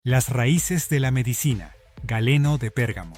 Las raíces de la medicina. Galeno de Pérgamo.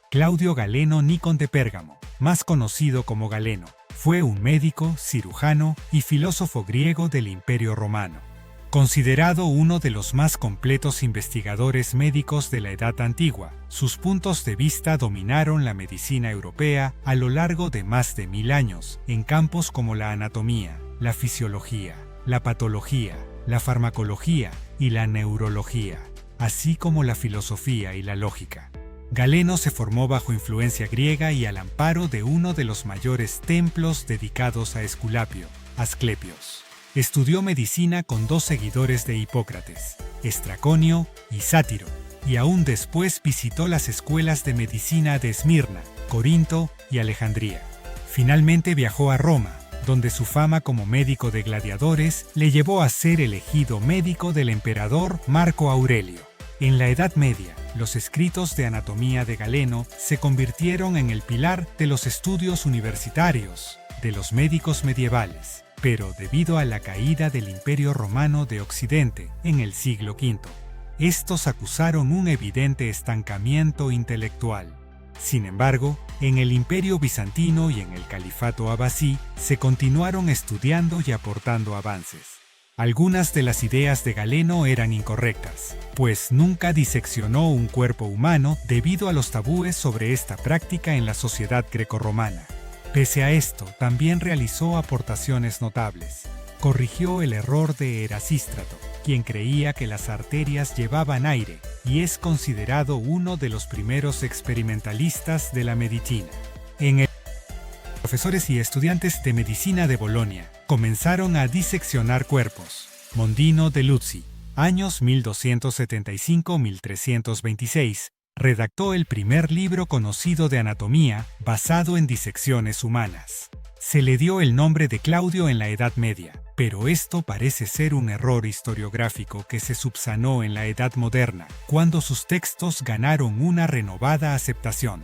Claudio Galeno Nicon de Pérgamo, más conocido como Galeno, fue un médico, cirujano y filósofo griego del Imperio Romano. Considerado uno de los más completos investigadores médicos de la Edad Antigua, sus puntos de vista dominaron la medicina europea a lo largo de más de 1000 años, en campos como la anatomía, la fisiología, la patología, la farmacología y la neurología, así como la filosofía y la lógica. Galeno se formó bajo influencia griega y al amparo de uno de los mayores templos dedicados a Esculapio, Asclepios. Estudió medicina con dos seguidores de Hipócrates, Estraconio y Sátiro, y aún después visitó las escuelas de medicina de Esmirna, Corinto y Alejandría. Finalmente viajó a Roma, donde su fama como médico de gladiadores le llevó a ser elegido médico del emperador Marco Aurelio. En la Edad Media, los escritos de anatomía de Galeno se convirtieron en el pilar de los estudios universitarios de los médicos medievales, pero debido a la caída del Imperio Romano de Occidente en el siglo V, estos acusaron un evidente estancamiento intelectual. Sin embargo, en el Imperio Bizantino y en el Califato Abbasí se continuaron estudiando y aportando avances. Algunas de las ideas de Galeno eran incorrectas, pues nunca diseccionó un cuerpo humano debido a los tabúes sobre esta práctica en la sociedad grecorromana. Pese a esto, también realizó aportaciones notables. Corrigió el error de Erasístrato, quien creía que las arterias llevaban aire, y es considerado uno de los primeros experimentalistas de la medicina. Profesores y estudiantes de medicina de Bolonia comenzaron a diseccionar cuerpos. Mondino de Luzzi, años 1275-1326, redactó el primer libro conocido de anatomía basado en disecciones humanas. Se le dio el nombre de Claudio en la Edad Media, pero esto parece ser un error historiográfico que se subsanó en la Edad Moderna, cuando sus textos ganaron una renovada aceptación.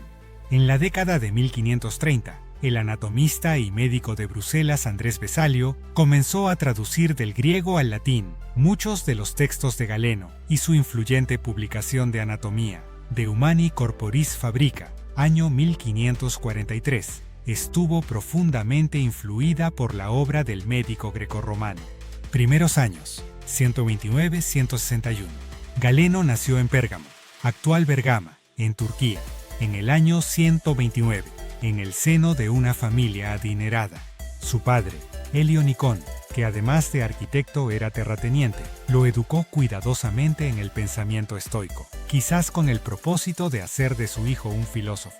En la década de 1530, el anatomista y médico de Bruselas Andrés Vesalio comenzó a traducir del griego al latín muchos de los textos de Galeno y su influyente publicación de anatomía, De Humani Corporis Fabrica, año 1543, estuvo profundamente influida por la obra del médico grecorromano. Primeros años, 129-161. Galeno nació en Pérgamo, actual Bergama, en Turquía, en el año 129, en el seno de una familia adinerada. Su padre, Helio Nicón, que además de arquitecto era terrateniente, lo educó cuidadosamente en el pensamiento estoico, quizás con el propósito de hacer de su hijo un filósofo.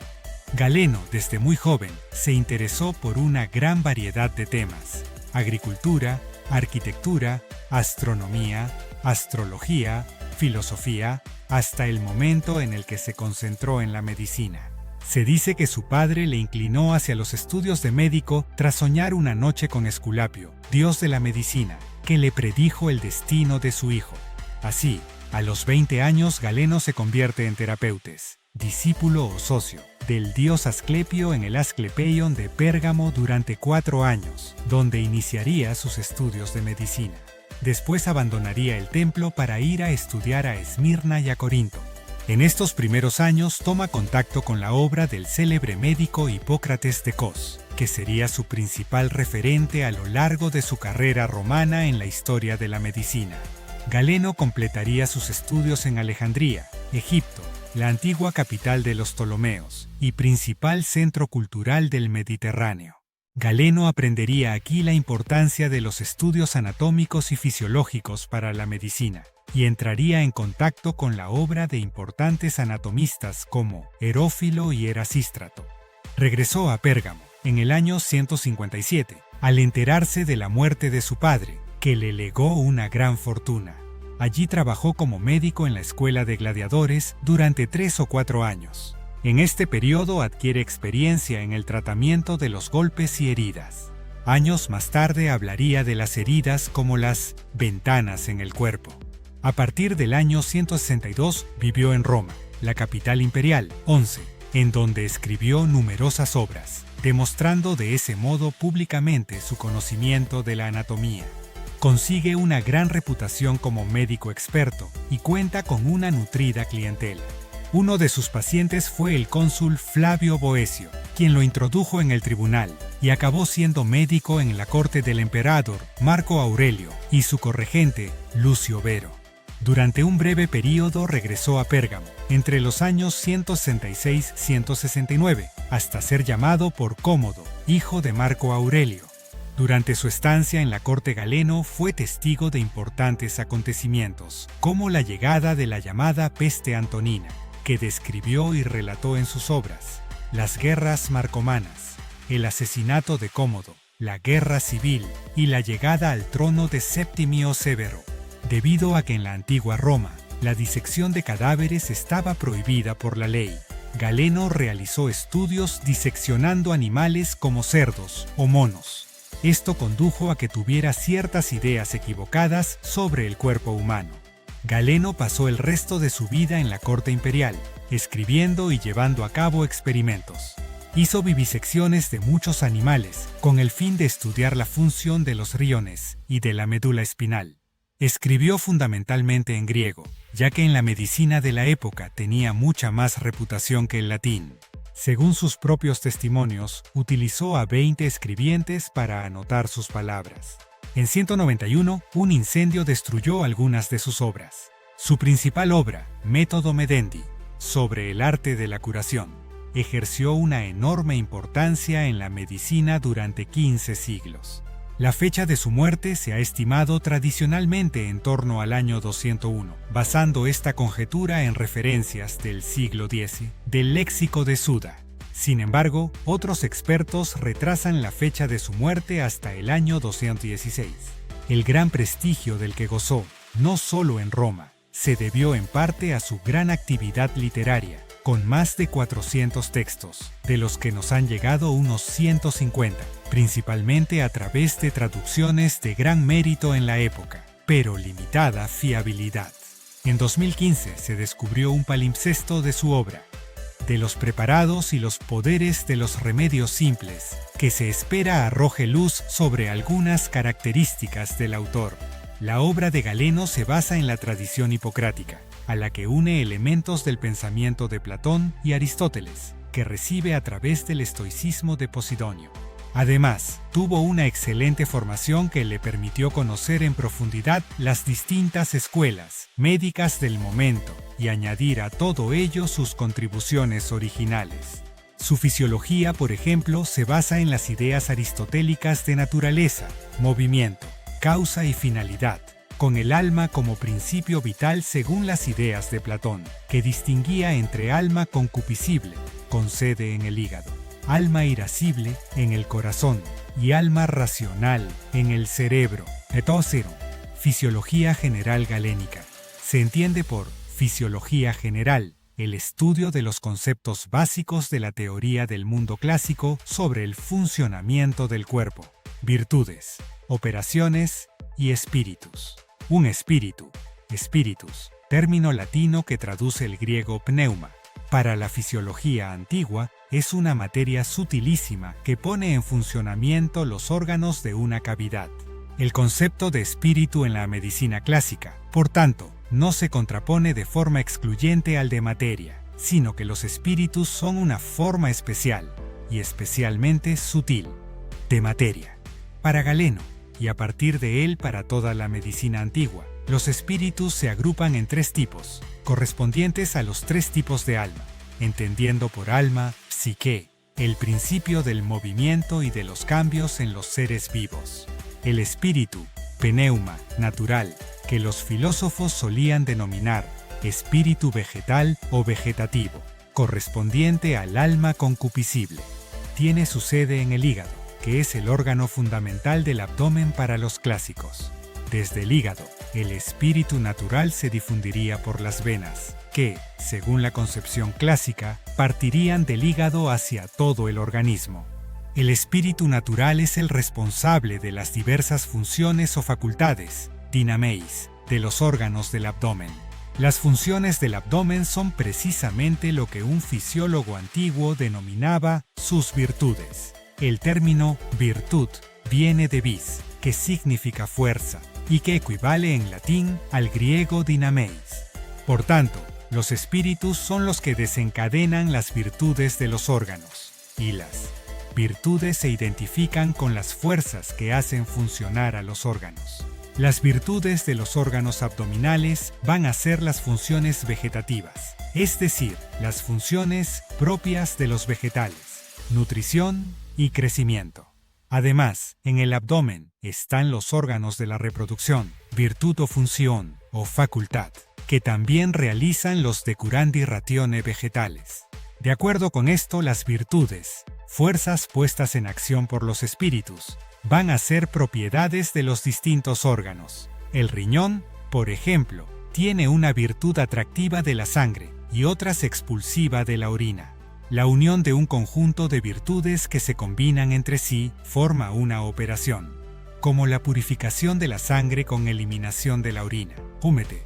Galeno, desde muy joven, se interesó por una gran variedad de temas: agricultura, arquitectura, astronomía, astrología, filosofía, hasta el momento en el que se concentró en la medicina. Se dice que su padre le inclinó hacia los estudios de médico tras soñar una noche con Esculapio, dios de la medicina, que le predijo el destino de su hijo. Así, a los 20 años Galeno se convierte en terapeutes, discípulo o socio del dios Asclepio en el Asclepeion de Pérgamo durante 4 años, donde iniciaría sus estudios de medicina. Después abandonaría el templo para ir a estudiar a Esmirna y a Corinto. En estos primeros años toma contacto con la obra del célebre médico Hipócrates de Cos, que sería su principal referente a lo largo de su carrera romana en la historia de la medicina. Galeno completaría sus estudios en Alejandría, Egipto, la antigua capital de los Ptolomeos y principal centro cultural del Mediterráneo. Galeno aprendería aquí la importancia de los estudios anatómicos y fisiológicos para la medicina, y entraría en contacto con la obra de importantes anatomistas como Herófilo y Erasístrato. Regresó a Pérgamo en el año 157, al enterarse de la muerte de su padre, que le legó una gran fortuna. Allí trabajó como médico en la escuela de gladiadores durante 3 o 4 años. En este periodo adquiere experiencia en el tratamiento de los golpes y heridas. Años más tarde hablaría de las heridas como las ventanas en el cuerpo. A partir del año 162 vivió en Roma, la capital imperial, 11, en donde escribió numerosas obras, demostrando de ese modo públicamente su conocimiento de la anatomía. Consigue una gran reputación como médico experto y cuenta con una nutrida clientela. Uno de sus pacientes fue el cónsul Flavio Boecio, quien lo introdujo en el tribunal y acabó siendo médico en la corte del emperador Marco Aurelio y su corregente Lucio Vero. Durante un breve período regresó a Pérgamo, entre los años 166-169, hasta ser llamado por Cómodo, hijo de Marco Aurelio. Durante su estancia en la corte Galeno fue testigo de importantes acontecimientos, como la llegada de la llamada peste antonina, que describió y relató en sus obras, las guerras marcomanas, el asesinato de Cómodo, la guerra civil y la llegada al trono de Septimio Severo. Debido a que en la antigua Roma, la disección de cadáveres estaba prohibida por la ley, Galeno realizó estudios diseccionando animales como cerdos o monos. Esto condujo a que tuviera ciertas ideas equivocadas sobre el cuerpo humano. Galeno pasó el resto de su vida en la corte imperial, escribiendo y llevando a cabo experimentos. Hizo vivisecciones de muchos animales con el fin de estudiar la función de los riones y de la médula espinal. Escribió fundamentalmente en griego, ya que en la medicina de la época tenía mucha más reputación que el latín. Según sus propios testimonios, utilizó a 20 escribientes para anotar sus palabras. En 191, un incendio destruyó algunas de sus obras. Su principal obra, Método Medendi, sobre el arte de la curación, ejerció una enorme importancia en la medicina durante 15 siglos. La fecha de su muerte se ha estimado tradicionalmente en torno al año 201, basando esta conjetura en referencias del siglo X del léxico de Suda. Sin embargo, otros expertos retrasan la fecha de su muerte hasta el año 216. El gran prestigio del que gozó, no solo en Roma, se debió en parte a su gran actividad literaria, con más de 400 textos, de los que nos han llegado unos 150, principalmente a través de traducciones de gran mérito en la época, pero limitada fiabilidad. En 2015 se descubrió un palimpsesto de su obra, de los preparados y los poderes de los remedios simples, que se espera arroje luz sobre algunas características del autor. La obra de Galeno se basa en la tradición hipocrática, a la que une elementos del pensamiento de Platón y Aristóteles, que recibe a través del estoicismo de Posidonio. Además, tuvo una excelente formación que le permitió conocer en profundidad las distintas escuelas médicas del momento y añadir a todo ello sus contribuciones originales. Su fisiología, por ejemplo, se basa en las ideas aristotélicas de naturaleza, movimiento, causa y finalidad, con el alma como principio vital según las ideas de Platón, que distinguía entre alma concupiscible, con sede en el hígado, alma irascible en el corazón y alma racional en el cerebro. Etocero. Fisiología general galénica. Se entiende por fisiología general, el estudio de los conceptos básicos de la teoría del mundo clásico sobre el funcionamiento del cuerpo, virtudes, operaciones y espíritus. Un espíritu, spiritus, término latino que traduce el griego pneuma. Para la fisiología antigua, es una materia sutilísima que pone en funcionamiento los órganos de una cavidad. El concepto de espíritu en la medicina clásica, por tanto, no se contrapone de forma excluyente al de materia, sino que los espíritus son una forma especial, y especialmente sutil, de materia. Para Galeno, y a partir de él para toda la medicina antigua, los espíritus se agrupan en 3 tipos, correspondientes a los 3 tipos de alma, entendiendo por alma, psique, el principio del movimiento y de los cambios en los seres vivos. El espíritu, pneuma, natural, que los filósofos solían denominar espíritu vegetal o vegetativo, correspondiente al alma concupiscible. Tiene su sede en el hígado, que es el órgano fundamental del abdomen para los clásicos. Desde el hígado, el espíritu natural se difundiría por las venas, que, según la concepción clásica, partirían del hígado hacia todo el organismo. El espíritu natural es el responsable de las diversas funciones o facultades, dinameis, de los órganos del abdomen. Las funciones del abdomen son precisamente lo que un fisiólogo antiguo denominaba sus virtudes. El término virtud viene de vis, que significa fuerza, y que equivale en latín al griego dynameis. Por tanto, los espíritus son los que desencadenan las virtudes de los órganos, y las virtudes se identifican con las fuerzas que hacen funcionar a los órganos. Las virtudes de los órganos abdominales van a ser las funciones vegetativas, es decir, las funciones propias de los vegetales, nutrición y crecimiento. Además, en el abdomen están los órganos de la reproducción, virtud o función, o facultad, que también realizan los decurandi ratione vegetales. De acuerdo con esto, las virtudes, fuerzas puestas en acción por los espíritus, van a ser propiedades de los distintos órganos. El riñón, por ejemplo, tiene una virtud atractiva de la sangre y otras expulsiva de la orina. La unión de un conjunto de virtudes que se combinan entre sí forma una operación, como la purificación de la sangre con eliminación de la orina. Húmete.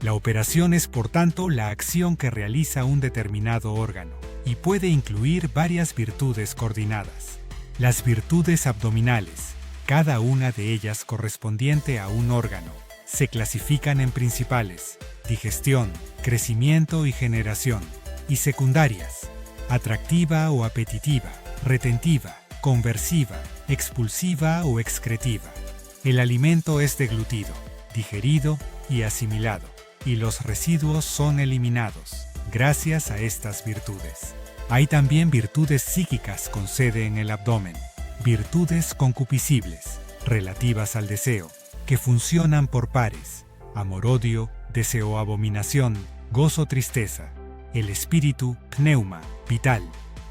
La operación es, por tanto, la acción que realiza un determinado órgano, y puede incluir varias virtudes coordinadas. Las virtudes abdominales, cada una de ellas correspondiente a un órgano, se clasifican en principales, digestión, crecimiento y generación, y secundarias, atractiva o apetitiva, retentiva, conversiva, expulsiva o excretiva. El alimento es deglutido, digerido y asimilado, y los residuos son eliminados, gracias a estas virtudes. Hay también virtudes psíquicas con sede en el abdomen, virtudes concupiscibles, relativas al deseo, que funcionan por pares, amor-odio, deseo-abominación, gozo-tristeza. El espíritu, pneuma, vital,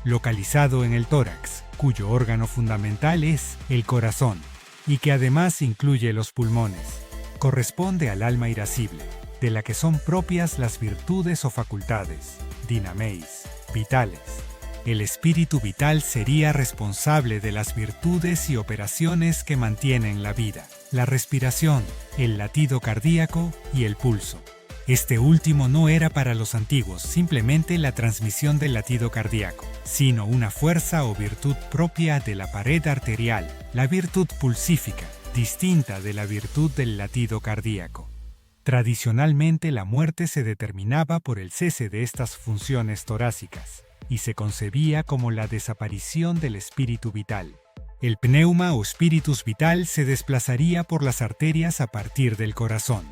localizado en el tórax, cuyo órgano fundamental es el corazón, y que además incluye los pulmones, corresponde al alma irascible, de la que son propias las virtudes o facultades, dynameis, vitales. El espíritu vital sería responsable de las virtudes y operaciones que mantienen la vida, la respiración, el latido cardíaco y el pulso. Este último no era para los antiguos simplemente la transmisión del latido cardíaco, sino una fuerza o virtud propia de la pared arterial, la virtud pulsífica, distinta de la virtud del latido cardíaco. Tradicionalmente la muerte se determinaba por el cese de estas funciones torácicas, y se concebía como la desaparición del espíritu vital. El pneuma o spiritus vital se desplazaría por las arterias a partir del corazón.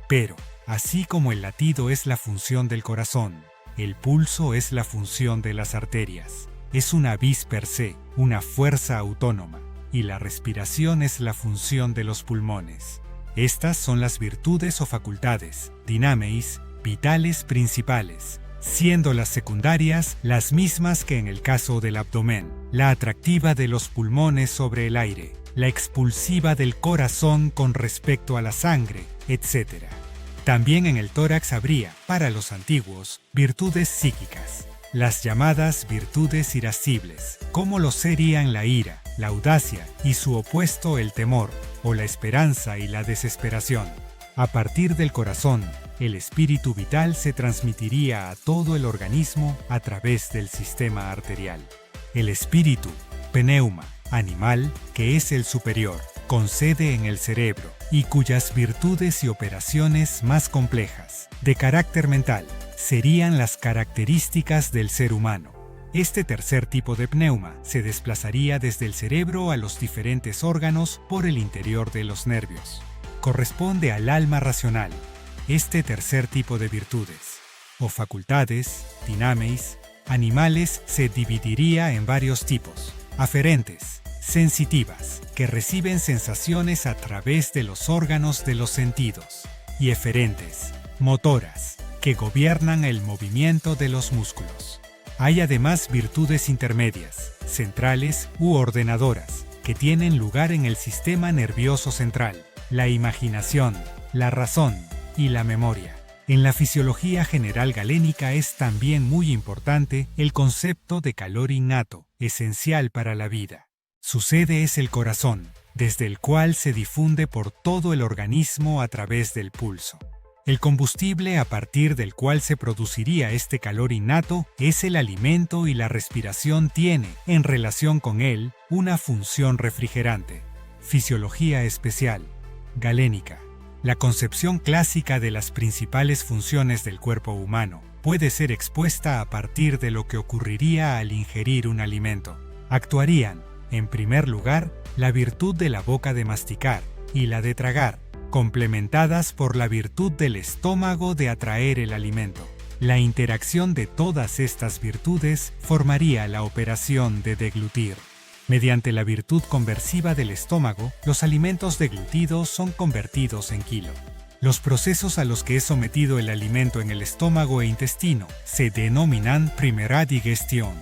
Pero, así como el latido es la función del corazón, el pulso es la función de las arterias. Es una vis per se, una fuerza autónoma, y la respiración es la función de los pulmones. Estas son las virtudes o facultades, dynameis, vitales principales, siendo las secundarias las mismas que en el caso del abdomen, la atractiva de los pulmones sobre el aire, la expulsiva del corazón con respecto a la sangre, etc. También en el tórax habría, para los antiguos, virtudes psíquicas, las llamadas virtudes irascibles, como lo serían la ira, la audacia y su opuesto el temor, o la esperanza y la desesperación. A partir del corazón, el espíritu vital se transmitiría a todo el organismo a través del sistema arterial. El espíritu, pneuma, animal, que es el superior, con sede en el cerebro, y cuyas virtudes y operaciones más complejas, de carácter mental, serían las características del ser humano. Este tercer tipo de pneuma se desplazaría desde el cerebro a los diferentes órganos por el interior de los nervios. Corresponde al alma racional. Este tercer tipo de virtudes, o facultades, dynameis, animales, se dividiría en varios tipos: aferentes, sensitivas, que reciben sensaciones a través de los órganos de los sentidos, y eferentes, motoras, que gobiernan el movimiento de los músculos. Hay además virtudes intermedias, centrales u ordenadoras, que tienen lugar en el sistema nervioso central, la imaginación, la razón y la memoria. En la fisiología general galénica es también muy importante el concepto de calor innato, esencial para la vida. Su sede es el corazón, desde el cual se difunde por todo el organismo a través del pulso. El combustible a partir del cual se produciría este calor innato es el alimento, y la respiración tiene, en relación con él, una función refrigerante. Fisiología especial. Galénica. La concepción clásica de las principales funciones del cuerpo humano puede ser expuesta a partir de lo que ocurriría al ingerir un alimento. Actuarían, en primer lugar, la virtud de la boca de masticar y la de tragar, complementadas por la virtud del estómago de atraer el alimento. La interacción de todas estas virtudes formaría la operación de deglutir. Mediante la virtud conversiva del estómago, los alimentos deglutidos son convertidos en quilo. Los procesos a los que es sometido el alimento en el estómago e intestino se denominan primera digestión.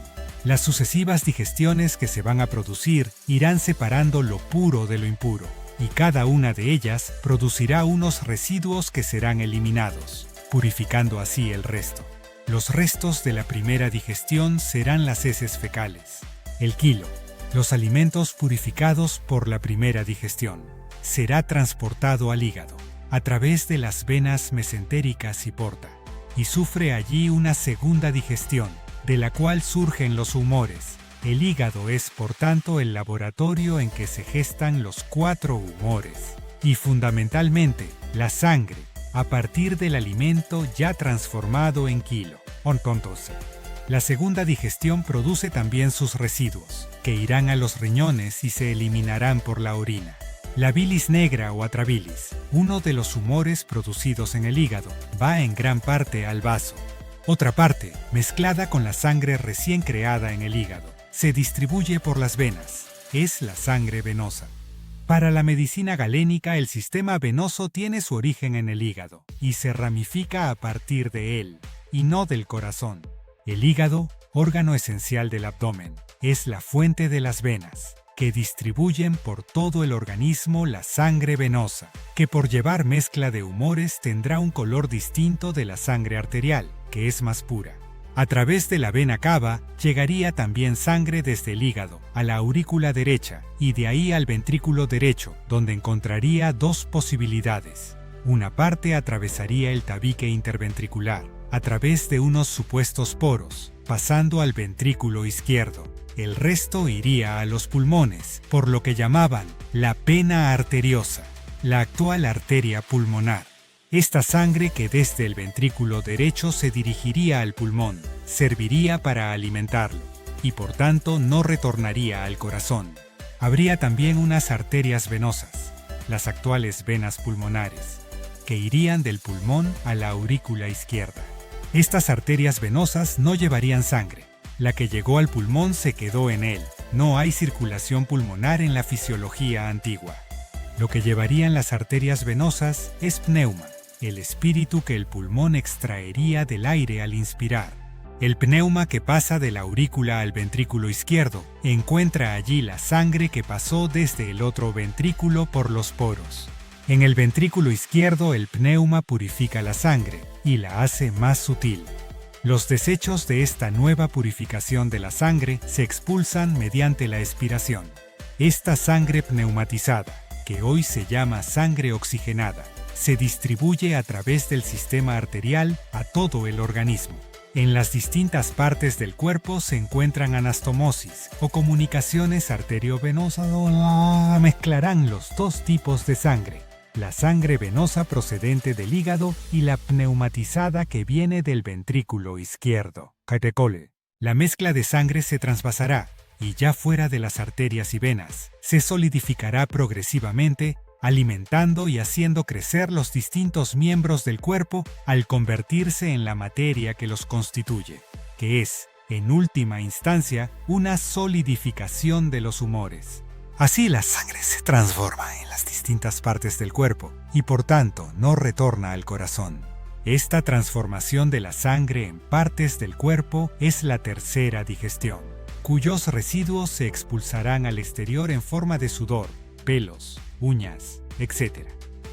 Las sucesivas digestiones que se van a producir irán separando lo puro de lo impuro, y cada una de ellas producirá unos residuos que serán eliminados, purificando así el resto. Los restos de la primera digestión serán las heces fecales. El quilo, los alimentos purificados por la primera digestión, será transportado al hígado, a través de las venas mesentéricas y porta, y sufre allí una segunda digestión, de la cual surgen los humores. El hígado es, por tanto, el laboratorio en que se gestan los 4 humores, y fundamentalmente, la sangre, a partir del alimento ya transformado en quilo. Entonces, la segunda digestión produce también sus residuos, que irán a los riñones y se eliminarán por la orina. La bilis negra o atrabilis, uno de los humores producidos en el hígado, va en gran parte al vaso. Otra parte, mezclada con la sangre recién creada en el hígado, se distribuye por las venas. Es la sangre venosa. Para la medicina galénica, el sistema venoso tiene su origen en el hígado y se ramifica a partir de él, y no del corazón. El hígado, órgano esencial del abdomen, es la fuente de las venas, que distribuyen por todo el organismo la sangre venosa, que por llevar mezcla de humores tendrá un color distinto de la sangre arterial, que es más pura. A través de la vena cava llegaría también sangre desde el hígado a la aurícula derecha y de ahí al ventrículo derecho, donde encontraría 2 posibilidades. Una parte atravesaría el tabique interventricular, a través de unos supuestos poros, pasando al ventrículo izquierdo. El resto iría a los pulmones, por lo que llamaban la pena arteriosa, la actual arteria pulmonar. Esta sangre que desde el ventrículo derecho se dirigiría al pulmón, serviría para alimentarlo, y por tanto no retornaría al corazón. Habría también unas arterias venosas, las actuales venas pulmonares, que irían del pulmón a la aurícula izquierda. Estas arterias venosas no llevarían sangre. La que llegó al pulmón se quedó en él. No hay circulación pulmonar en la fisiología antigua. Lo que llevarían las arterias venosas es pneuma, el espíritu que el pulmón extraería del aire al inspirar. El pneuma que pasa de la aurícula al ventrículo izquierdo encuentra allí la sangre que pasó desde el otro ventrículo por los poros. En el ventrículo izquierdo el pneuma purifica la sangre y la hace más sutil. Los desechos de esta nueva purificación de la sangre se expulsan mediante la expiración. Esta sangre pneumatizada, que hoy se llama sangre oxigenada, se distribuye a través del sistema arterial a todo el organismo. En las distintas partes del cuerpo se encuentran anastomosis o comunicaciones arteriovenosas donde mezclarán los 2 tipos de sangre. La sangre venosa procedente del hígado y la pneumatizada que viene del ventrículo izquierdo. La mezcla de sangre se transvasará y ya fuera de las arterias y venas, se solidificará progresivamente, alimentando y haciendo crecer los distintos miembros del cuerpo al convertirse en la materia que los constituye, que es, en última instancia, una solidificación de los humores. Así la sangre se transforma en las distintas partes del cuerpo y por tanto no retorna al corazón. Esta transformación de la sangre en partes del cuerpo es la tercera digestión, cuyos residuos se expulsarán al exterior en forma de sudor, pelos, uñas, etc.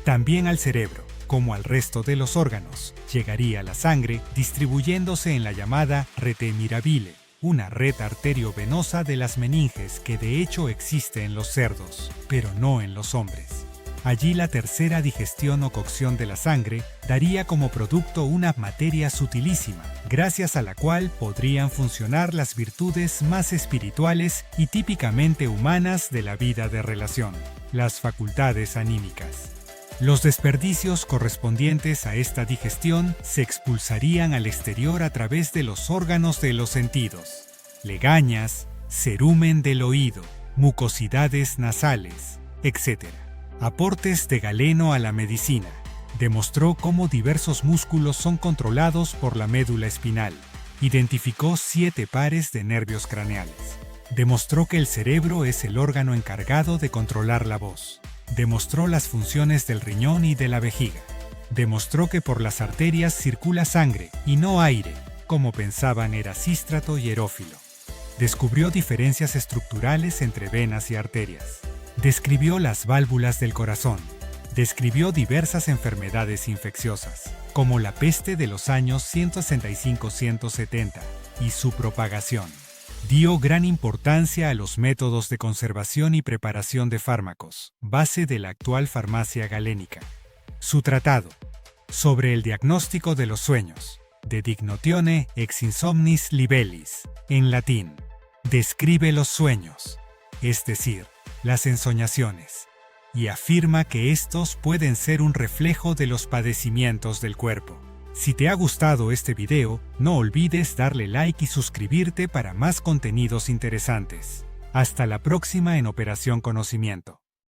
También al cerebro, como al resto de los órganos, llegaría la sangre distribuyéndose en la llamada rete mirabile, una red arteriovenosa de las meninges que de hecho existe en los cerdos, pero no en los hombres. Allí la tercera digestión o cocción de la sangre daría como producto una materia sutilísima, gracias a la cual podrían funcionar las virtudes más espirituales y típicamente humanas de la vida de relación. las facultades anímicas. Los desperdicios correspondientes a esta digestión se expulsarían al exterior a través de los órganos de los sentidos: legañas, cerumen del oído, mucosidades nasales, etc. Aportes de Galeno a la medicina. Demostró cómo diversos músculos son controlados por la médula espinal. Identificó 7 pares de nervios craneales. Demostró que el cerebro es el órgano encargado de controlar la voz. Demostró las funciones del riñón y de la vejiga. Demostró que por las arterias circula sangre y no aire, como pensaban Erasístrato y Herófilo. Descubrió diferencias estructurales entre venas y arterias. Describió las válvulas del corazón. Describió diversas enfermedades infecciosas, como la peste de los años 165-170 y su propagación. Dio gran importancia a los métodos de conservación y preparación de fármacos, base de la actual farmacia galénica. Su tratado sobre el diagnóstico de los sueños, De Dignotione ex insomnis libellis, en latín, describe los sueños, es decir, las ensoñaciones, y afirma que estos pueden ser un reflejo de los padecimientos del cuerpo. Si te ha gustado este video, no olvides darle like y suscribirte para más contenidos interesantes. Hasta la próxima en Operación Conocimiento.